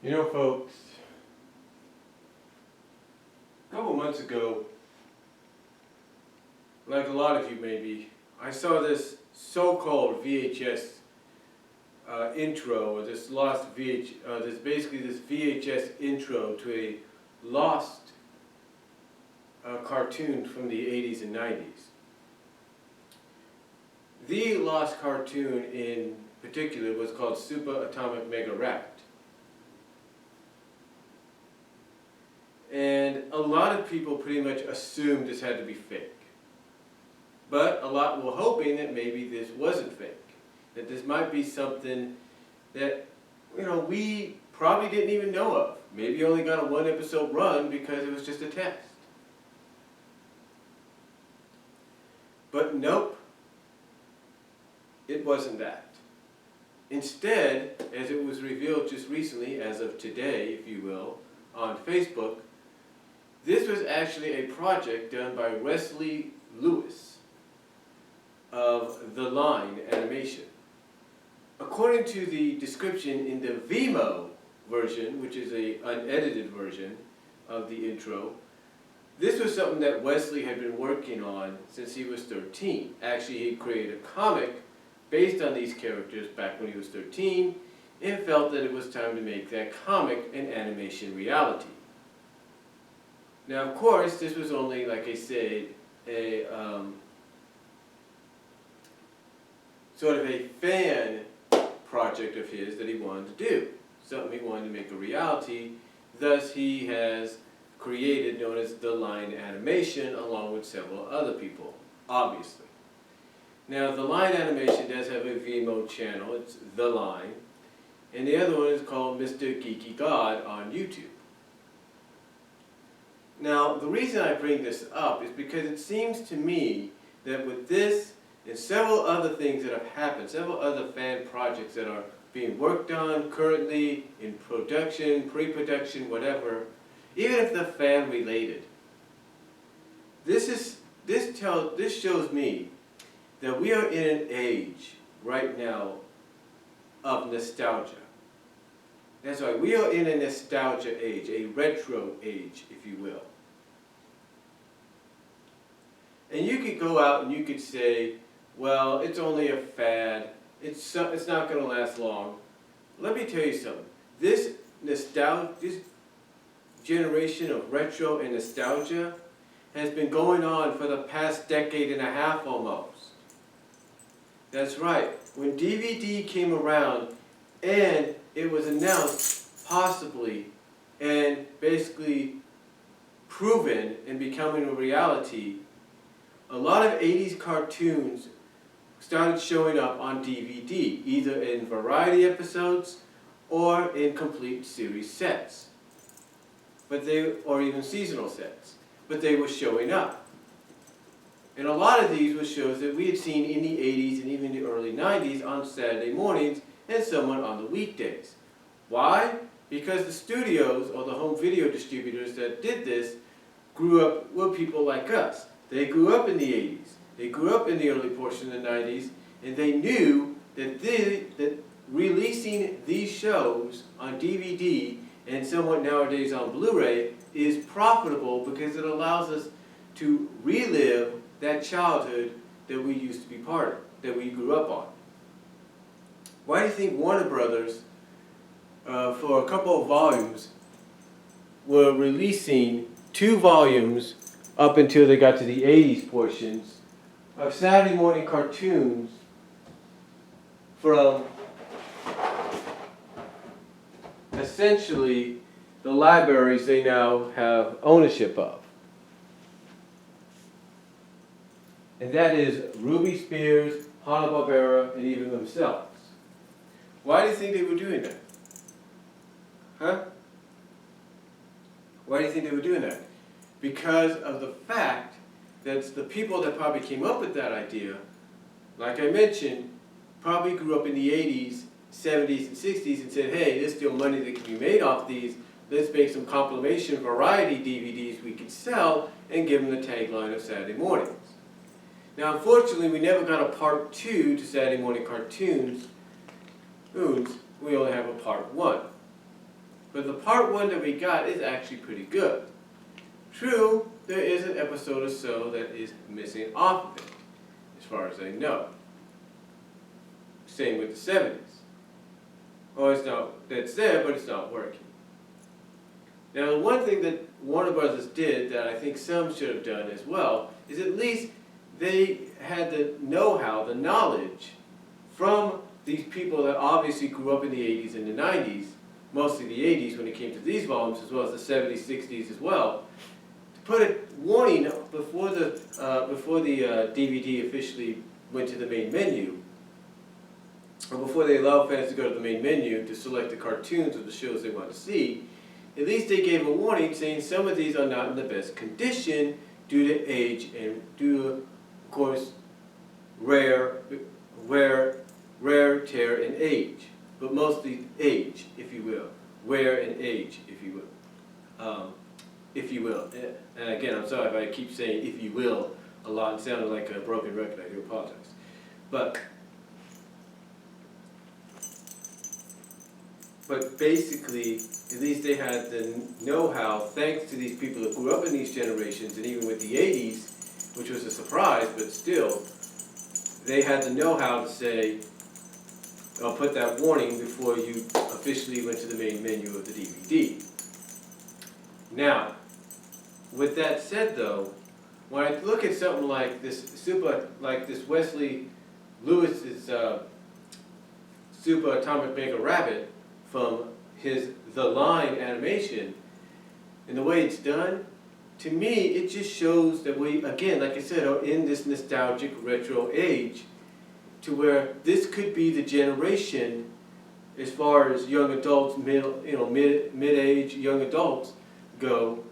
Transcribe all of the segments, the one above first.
You know, folks, a couple months ago, like a lot of you maybe, I saw this so-called VHS intro, or this lost this VHS intro to a lost cartoon from the 80s and 90s. The lost cartoon in particular was called Super Atomic Mega Rat. And a lot of people pretty much assumed this had to be fake. But a lot were hoping that maybe this wasn't fake. That this might be something that, we probably didn't even know of. Maybe only got a one episode run because it was just a test. But nope, it wasn't that. Instead, as it was revealed just recently, as of today, if you will, on Facebook, this was actually a project done by Wesley Lewis of The Line Animation. According to the description in the Vimeo version, which is an unedited version of the intro, this was something that Wesley had been working on since he was 13. Actually, he created a comic based on these characters back when he was 13 and felt that it was time to make that comic an animation reality. Now, of course, this was only, like I said, a sort of a fan project of his that he wanted to do. Something he wanted to make a reality. Thus, he has created known as The Line Animation along with several other people, obviously. Now, The Line Animation does have a Vimeo channel. It's The Line. And the other one is called Mr. Geeky God on YouTube. Now, the reason I bring this up is because it seems to me that with this and several other things that have happened, several other fan projects that are being worked on currently in production, pre-production, whatever, even if they're fan related, this shows me that we are in an age right now of nostalgia. That's right, we are in a nostalgia age, a retro age, if you will. And you could go out and you could say, well, it's only a fad, it's not going to last long. Let me tell you something. This generation of retro and nostalgia has been going on for the past decade and a half almost. That's right. When DVD came around and it was announced possibly and basically proven and becoming a reality, a lot of 80s cartoons started showing up on DVD, either in variety episodes or in complete series sets, or even seasonal sets. But they were showing up. And a lot of these were shows that we had seen in the 80s and even the early 90s on Saturday mornings and somewhat on the weekdays. Why? Because the studios or the home video distributors that did this were people like us. They grew up in the 80s. They grew up in the early portion of the 90s, and they knew that releasing these shows on DVD and somewhat nowadays on Blu-ray is profitable because it allows us to relive that childhood that we used to be part of, that we grew up on. Why do you think Warner Brothers, for a couple of volumes, were releasing 2 volumes up until they got to the 80s portions of Saturday morning cartoons from essentially the libraries they now have ownership of? And that is Ruby Spears, Hanna-Barbera, and even themselves. Why do you think they were doing that? Huh? Why do you think they were doing that? Because of the fact that the people that probably came up with that idea, like I mentioned, probably grew up in the 80s, 70s, and 60s and said, hey, there's still money that can be made off these. Let's make some compilation variety DVDs we can sell and give them the tagline of Saturday mornings. Now, unfortunately, we never got a part 2 to Saturday morning cartoons. We only have a part 1. part one that we got is actually pretty good. True, there is an episode or so that is missing off of it, as far as I know. Same with the 70s. Or it's not, that's there, but it's not working. Now, the one thing that Warner Brothers did that I think some should have done as well is at least they had the know-how, the knowledge from these people that obviously grew up in the 80s and the 90s, mostly the 80s when it came to these volumes, as well as the 70s, 60s as well, to put a warning before the DVD officially went to the main menu, or before they allowed fans to go to the main menu to select the cartoons or the shows they want to see. At least they gave a warning saying some of these are not in the best condition due to age and due to, of course, wear, tear, and age. But mostly age, if you will. Wear and age, if you will. And again, I'm sorry if I keep saying "if you will" a lot and sounding like a broken record. I do apologize. But basically, at least they had the know-how, thanks to these people that grew up in these generations, and even with the 80s, which was a surprise, but still, they had the know-how to say, I'll put that warning before you officially went to the main menu of the DVD. Now, with that said though, when I look at something like this Wesley Lewis's Super Atomic Mega Rabbit from his The Line animation, and the way it's done, to me it just shows that we, again, like I said, are in this nostalgic retro age to where this could be the generation as far as young adults, mid-age young adults go,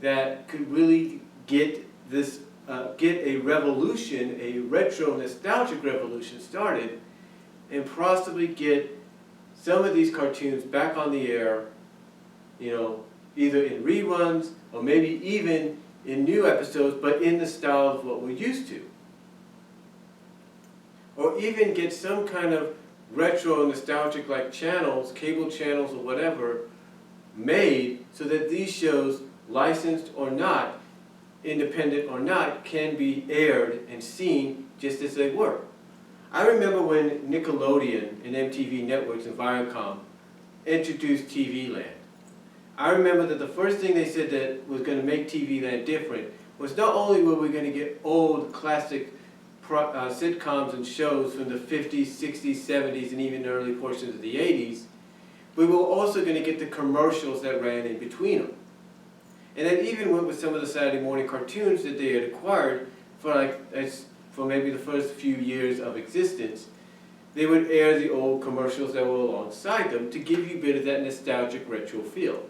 that could really get this, get a revolution, a retro nostalgic revolution started, and possibly get some of these cartoons back on the air, either in reruns or maybe even in new episodes, but in the style of what we're used to. Or even get some kind of retro nostalgic like channels, cable channels or whatever, made so that these shows, licensed or not, independent or not, can be aired and seen just as they were. I remember when Nickelodeon and MTV Networks and Viacom introduced TV Land. I remember that the first thing they said that was going to make TV Land different was not only were we going to get old classic sitcoms and shows from the 50s, 60s, 70s, and even the early portions of the 80s, we were also going to get the commercials that ran in between them. And that even went with some of the Saturday morning cartoons that they had acquired for maybe the first few years of existence. They would air the old commercials that were alongside them to give you a bit of that nostalgic retro feel.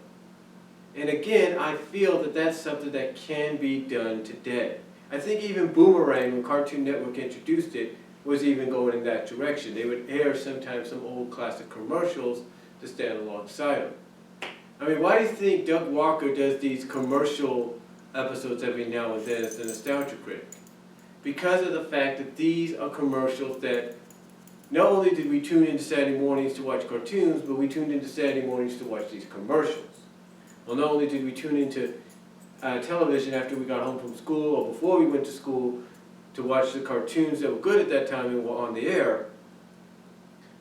And again, I feel that that's something that can be done today. I think even Boomerang, when Cartoon Network introduced it, was even going in that direction. They would air sometimes some old classic commercials to stand alongside them. I mean, why do you think Doug Walker does these commercial episodes every now and then as the nostalgia critic? Because of the fact that these are commercials that not only did we tune into Saturday mornings to watch cartoons, but we tuned into Saturday mornings to watch these commercials. Well, not only did we tune into television after we got home from school or before we went to school to watch the cartoons that were good at that time and were on the air,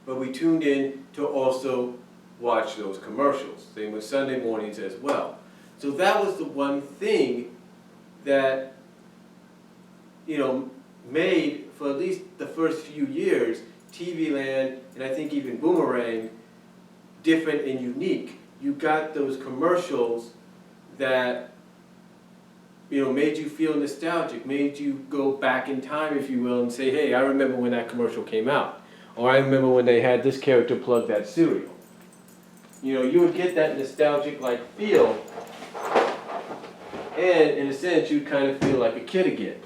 but we tuned in to also watch those commercials. Same with Sunday mornings as well. So that was the one thing that, made, for at least the first few years, TV Land, and I think even Boomerang, different and unique. You got those commercials that, made you feel nostalgic, made you go back in time, if you will, and say, hey, I remember when that commercial came out. Or I remember when they had this character plug that cereal. You would get that nostalgic-like feel, and in a sense, you'd kind of feel like a kid again.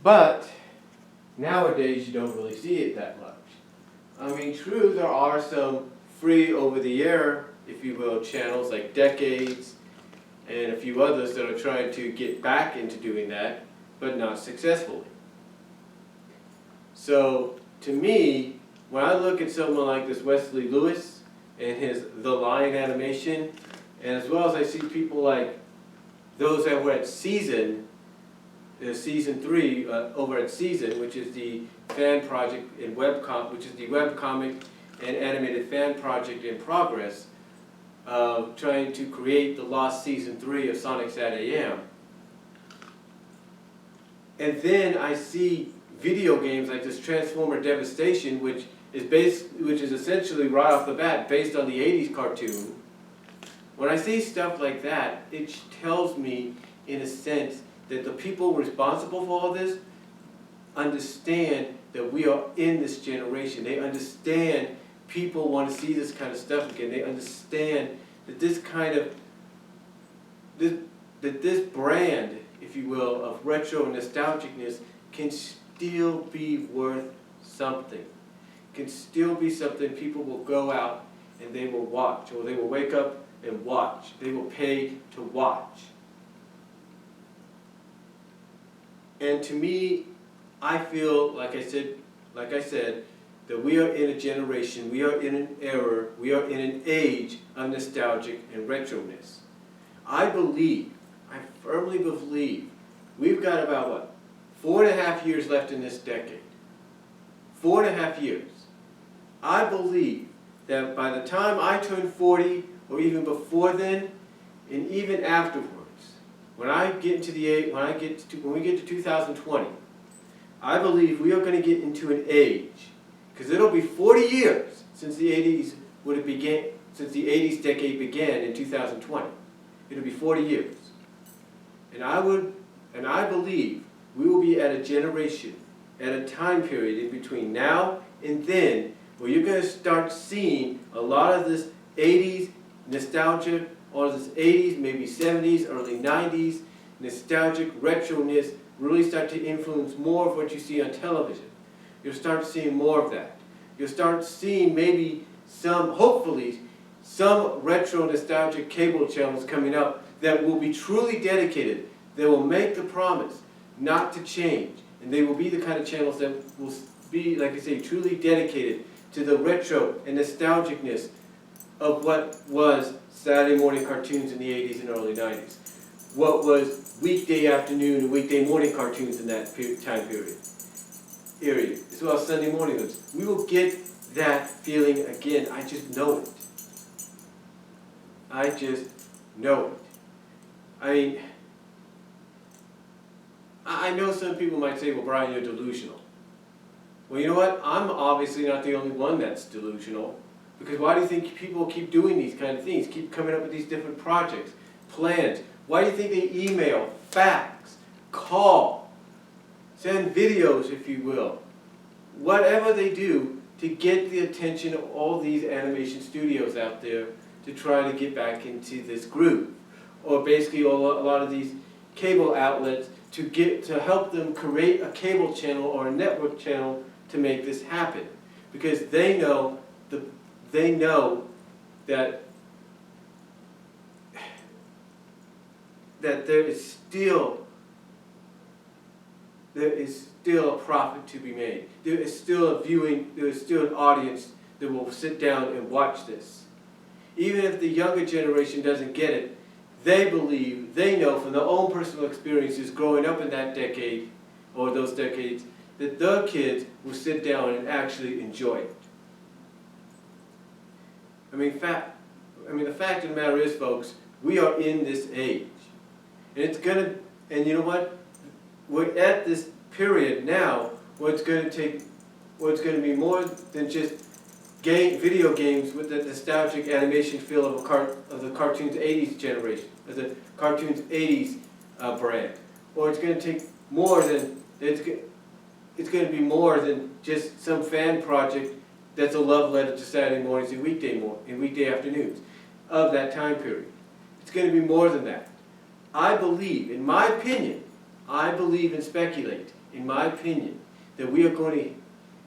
But nowadays, you don't really see it that much. I mean, true, there are some free over-the-air, if you will, channels like Decades and a few others that are trying to get back into doing that, but not successfully. So, to me, when I look at someone like this Wesley Lewis and his The Lion animation, and as well as I see people like those that were at Season 3 over at Season, which is the fan project in which is the webcomic and animated fan project in progress, trying to create the lost Season 3 of Sonic Sat AM. And then I see video games like this Transformer Devastation, which is essentially right off the bat based on the 80s cartoon. When I see stuff like that, it tells me, in a sense, that the people responsible for all this understand that we are in this generation. They understand people want to see this kind of stuff again. They understand that this brand, if you will, of retro nostalgicness can still be worth something. Can still be something people will go out and they will watch, or they will wake up and watch. They will pay to watch. And to me, I feel, like I said, that we are in a generation, we are in an era, we are in an age of nostalgic and retroness. I firmly believe, we've got about, 4.5 years left in this decade. 4.5 years. I believe that by the time I turn 40, or even before then, and even afterwards, when we get to 2020, I believe we are going to get into an age, because it'll be 40 years since the 80s since the 80s decade began in 2020. It'll be 40 years. And I believe we will be at a generation, at a time period in between now and then, where you're going to start seeing a lot of this 80s nostalgia, or this 80s, maybe 70s, early 90s, nostalgic retroness really start to influence more of what you see on television. You'll start seeing more of that. You'll start seeing maybe hopefully, some retro nostalgic cable channels coming up that will be truly dedicated, that will make the promise not to change. And they will be the kind of channels that will be, like I say, truly dedicated to the retro and nostalgicness of what was Saturday morning cartoons in the 80s and early 90s. What was weekday afternoon and weekday morning cartoons in that time period, as well as Sunday morning ones. We will get that feeling again. I just know it. I just know it. I mean, I know some people might say, well, Brian, you're delusional. Well, you know what? I'm obviously not the only one that's delusional. Because why do you think people keep doing these kind of things, keep coming up with these different projects, plans? Why do you think they email, fax, call, send videos, if you will? Whatever they do to get the attention of all these animation studios out there to try to get back into this groove. Or basically a lot of these cable outlets to help them create a cable channel or a network channel to make this happen. Because they know that there is still a profit to be made. There is still an audience that will sit down and watch this. Even if the younger generation doesn't get it, they know from their own personal experiences growing up in that decade, or those decades, that their kids will sit down and actually enjoy it. The fact of the matter is, folks, we are in this age. And you know what? We're at this period now where it's going to be more than just video games with the nostalgic animation feel of the cartoons 80s generation, of the cartoons 80s brand. Or it's going to take more than, it's going to be more than just some fan project that's a love letter to Saturday mornings and weekday afternoons of that time period. It's going to be more than that. I believe, in my opinion, and speculate, in my opinion, that we are going to,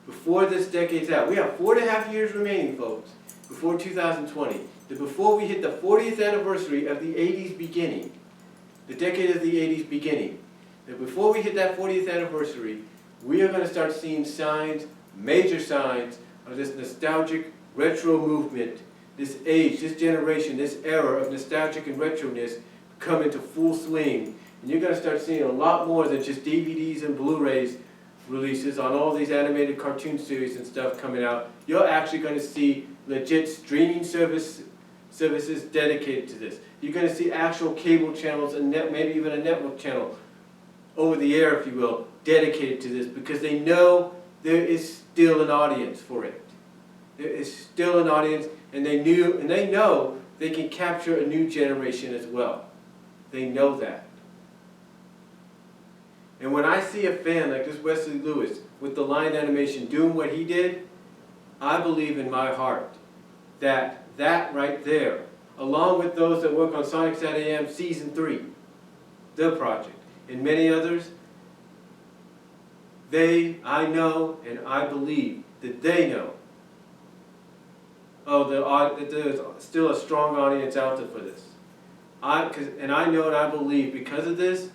before this decade's out, we have 4.5 years remaining, folks, before 2020, that before we hit the 40th anniversary of the 80s beginning, the decade of the 80s beginning, that before we hit that 40th anniversary, we are going to start seeing signs major signs of this nostalgic retro movement, this age, this generation, this era of nostalgic and retroness come into full swing. And you're going to start seeing a lot more than just DVDs and Blu-rays releases on all these animated cartoon series and stuff coming out. You're actually going to see legit streaming services dedicated to this. You're going to see actual cable channels and maybe even a network channel over the air, if you will, dedicated to this, because they know there is still an audience for it. There is still an audience, and they know they can capture a new generation as well. They know that. And when I see a fan like this Wesley Lewis with the line animation doing what he did, I believe in my heart that right there, along with those that work on Sonic Saturday AM Season 3, the project, and many others, I know and I believe that they know that there's still a strong audience out there for this. And I know and I believe because of this,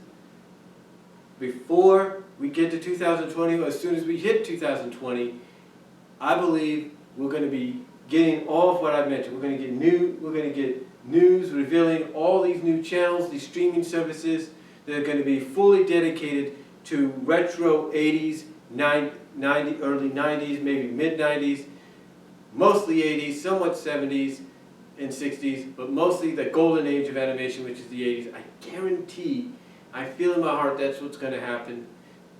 before we get to 2020, or as soon as we hit 2020, I believe we're going to be getting all of what I mentioned. We're going to get news revealing all these new channels, these streaming services that are going to be fully dedicated to retro 80s, early 90s, maybe mid 90s, mostly 80s, somewhat 70s and 60s, but mostly the golden age of animation, which is the 80s. I guarantee, I feel in my heart that's what's going to happen.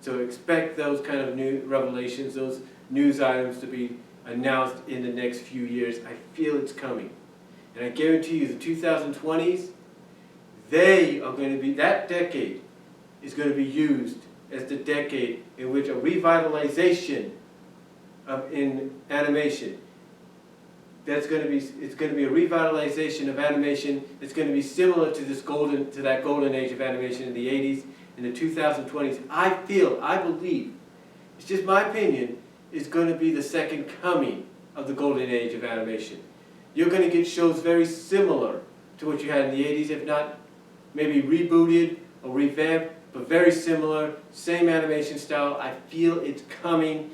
So expect those kind of new revelations, those news items to be announced in the next few years. I feel it's coming. And I guarantee you the 2020s, that decade is going to be used as the decade in which a revitalization in animation, it's going to be a revitalization of animation that's going to be similar to that golden age of animation in the 80s, in the 2020s. I believe, it's just my opinion, is going to be the second coming of the golden age of animation. You're going to get shows very similar to what you had in the 80s, if not maybe rebooted or revamped, but very similar, same animation style. I feel it's coming.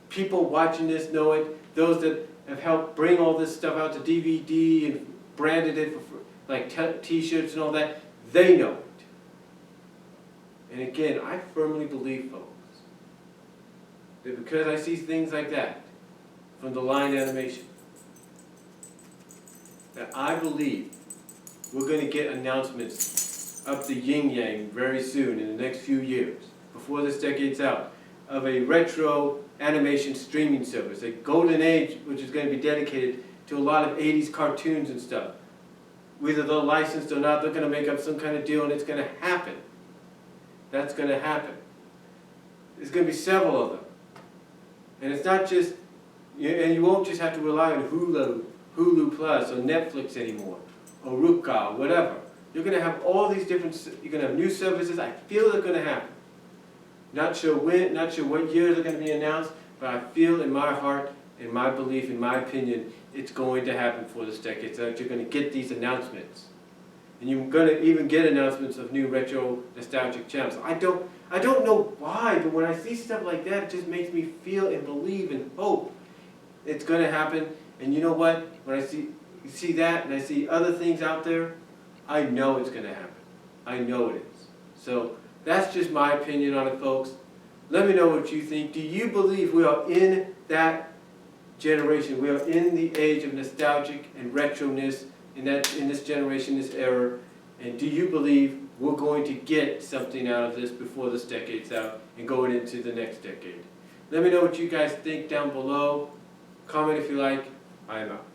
People watching this know it. Those that have helped bring all this stuff out to DVD and branded it for like t-shirts and all that, they know it. And again, I firmly believe, folks, that because I see things like that from the line animation, that I believe we're going to get announcements up the yin-yang very soon in the next few years, before this decade's out, of a retro animation streaming service, a golden age which is going to be dedicated to a lot of 80s cartoons and stuff. Whether they're licensed or not, they're going to make up some kind of deal and it's going to happen. That's going to happen. There's going to be several of them. And it's not just, and you won't just have to rely on Hulu Plus or Netflix anymore, or Ruka, or whatever. You're going to have all these different, you're going to have new services. I feel they're going to happen. Not sure when, not sure what year they're going to be announced, but I feel in my heart, in my belief, in my opinion, it's going to happen for this decade. So that you're going to get these announcements. And you're going to even get announcements of new retro nostalgic channels. I don't know why, but when I see stuff like that, it just makes me feel and believe and hope it's going to happen. And you know what? When I see that and I see other things out there, I know it's going to happen. I know it is. So that's just my opinion on it, folks. Let me know what you think. Do you believe we are in that generation? We are in the age of nostalgic and retroness in this generation, this era. And do you believe we're going to get something out of this before this decade's out and going into the next decade? Let me know what you guys think down below. Comment if you like. I am out.